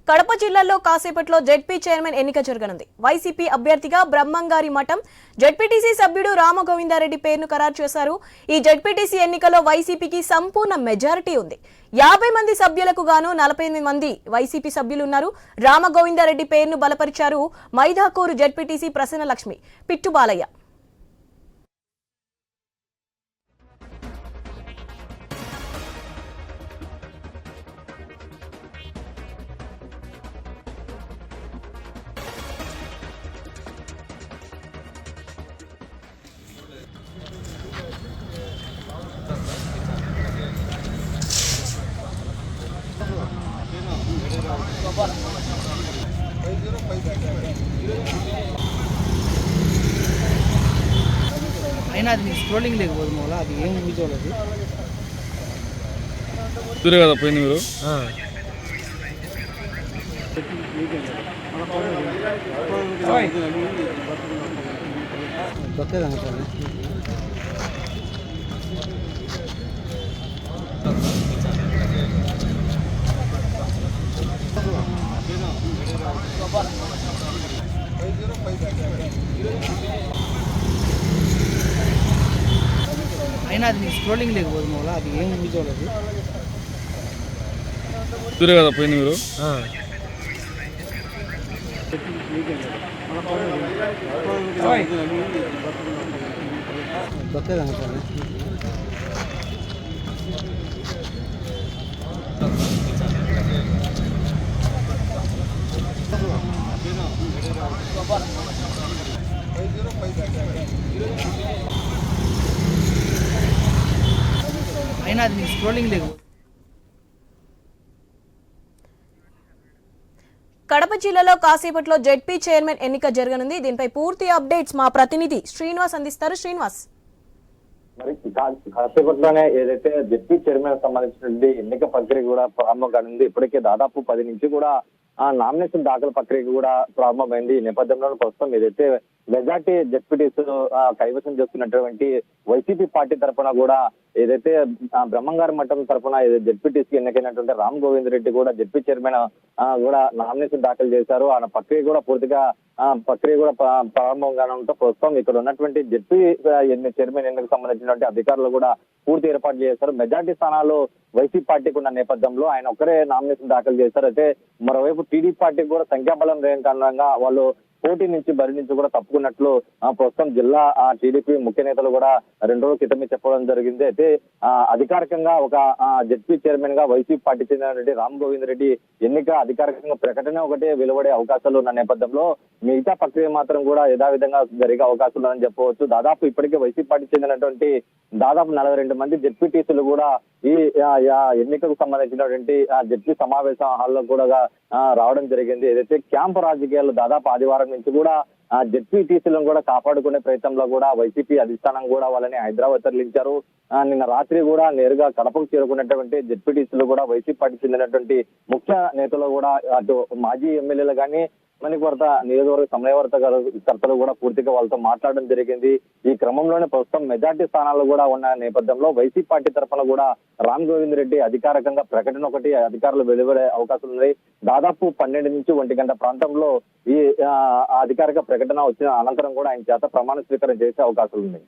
కడప జిల్లాలో కాసేపట్లో ZP chairman ఎన్నిక జరగనుంది. వైసీపీ అభ్యర్థిగా బ్రహ్మంగారి మఠం, జెడ్పీటీసీ సభ్యుడు రామగోవిందారెడ్డి పేరును ఖరారు చేశారు. ఈ జెడ్పీటీసీ ఎన్నికలో వైసీపీకి సంపూర్ణ మెజారిటీ ఉంది. 50 మంది సభ్యులకు గాను 48 మంది వైసీపీ సభ్యులున్నారు. రామగోవిందారెడ్డి పేరును బలపరిచారు మైదాకూరు జెడ్పీటీసీ ప్రసన్నలక్ష్మి, పిట్టు బాలయ్య. అయినా అది స్క్రోలింగ్ లేకపోదు మూల అది ఏం కూర్చోలేదు కదా పోయింది మీరు దొక్కేదా అయినా అది స్క్రోలింగ్ లేకపోదు మూల అది ఏం కూర్చోలేదు కదా పోయింది మీరు దొక్కేదా అయినా అది స్క్రోలింగ్ లేకపోదు. కడప జిల్లాలో కాసేపట్లో జెడ్పీ చైర్మన్ ఎన్నిక జరగనుంది. దీనిపై పూర్తి అప్డేట్స్ మా ప్రతినిధి శ్రీనివాస్ అందిస్తారు. శ్రీనివాస్, మరి కాసేపట్లోనే ఏదైతే జెడ్పీ చైర్మన్ సంబంధించినటువంటి ఎన్నిక ప్రక్రియ కూడా ప్రారంభం కానుంది. ఇప్పటికే దాదాపు 10 నుంచి కూడా నామినేషన్ దాఖలు ప్రక్రియ కూడా ప్రారంభమైంది. ఈ నేపథ్యంలో ప్రస్తుతం ఏదైతే మెజార్టీ జెడ్పీటీసీలు కైవసం చేస్తున్నటువంటి వైసీపీ పార్టీ తరఫున కూడా ఏదైతే బ్రహ్మంగారి మఠం తరఫున జెడ్పీటీసీ ఎన్నికైనటువంటి రామ్ గోవింద్ రెడ్డి కూడా జెడ్పీ చైర్మన్ కూడా నామినేషన్ దాఖలు చేశారు. ఆయన ప్రక్రియ కూడా పూర్తిగా ప్రారంభం కావడంతో ప్రస్తుతం ఇక్కడ ఉన్నటువంటి జెడ్పీ చైర్మన్ ఎన్నికకు సంబంధించినటువంటి అధికారులు కూడా పూర్తి ఏర్పాట్లు చేశారు. మెజార్టీ స్థానాలు వైసీపీ పార్టీకి ఉన్న నేపథ్యంలో ఆయన ఒక్కరే నామినేషన్ దాఖలు చేశారు. అయితే మరోవైపు టీడీపీ పార్టీకి కూడా సంఖ్యాబలం లేని కారణంగా వాళ్ళు పోటీ నుంచి బరి నుంచి కూడా తప్పుకున్నట్లు ప్రస్తుతం జిల్లా టీడీపీ ముఖ్య నేతలు కూడా 2 రోజుల క్రితమే చెప్పడం జరిగింది. అయితే అధికారికంగా ఒక జెడ్పీ చైర్మన్ గా వైసీపీ పార్టీ చెందిన రామ్ గోవింద్ రెడ్డి ఎన్నిక అధికారికంగా ప్రకటన ఒకటే వెలువడే అవకాశాలు ఉన్న నేపథ్యంలో మిగతా ప్రక్రియ మాత్రం కూడా యథావిధంగా జరిగే అవకాశాలు ఉందని చెప్పవచ్చు. దాదాపు ఇప్పటికే వైసీపీ పార్టీ చెందినటువంటి దాదాపు 42 మంది జెడ్పీటీసీలు కూడా ఈ ఎన్నికకు సంబంధించినటువంటి జెడ్పీ సమావేశ హాల్లో కూడా రావడం జరిగింది. ఏదైతే క్యాంపు రాజకీయాలు దాదాపు ఆదివారం నుంచి కూడా జెడ్పీటీసీలను కూడా కాపాడుకునే ప్రయత్నంలో కూడా వైసీపీ అధిష్టానం కూడా వాళ్ళని హైదరాబాద్ తరలించారు. నిన్న రాత్రి కూడా నేరుగా కడపకు చేరుకున్నటువంటి జెడ్పీటీసీలు కూడా వైసీపీ పార్టీ చెందినటువంటి ముఖ్య నేతలు కూడా అటు మాజీ ఎమ్మెల్యేలు కానీ మణికొరత నియోజకవర్గ సమన్వయకర్తలు కూడా పూర్తిగా వాళ్ళతో మాట్లాడడం జరిగింది. ఈ క్రమంలోనే ప్రస్తుతం మెజార్టీ స్థానాలు కూడా ఉన్న నేపథ్యంలో వైసీపీ పార్టీ తరఫున కూడా రామ్ గోవింద్ రెడ్డి అధికారికంగా ప్రకటన ఒకటి అధికారులు వెలువడే అవకాశం ఉంది. దాదాపు 12 నుంచి 1 గంట ప్రాంతంలో ఈ అధికారిక ప్రకటన వచ్చిన అనంతరం కూడా ఆయన చేత ప్రమాణ స్వీకారం చేసే అవకాశాలు ఉన్నాయి.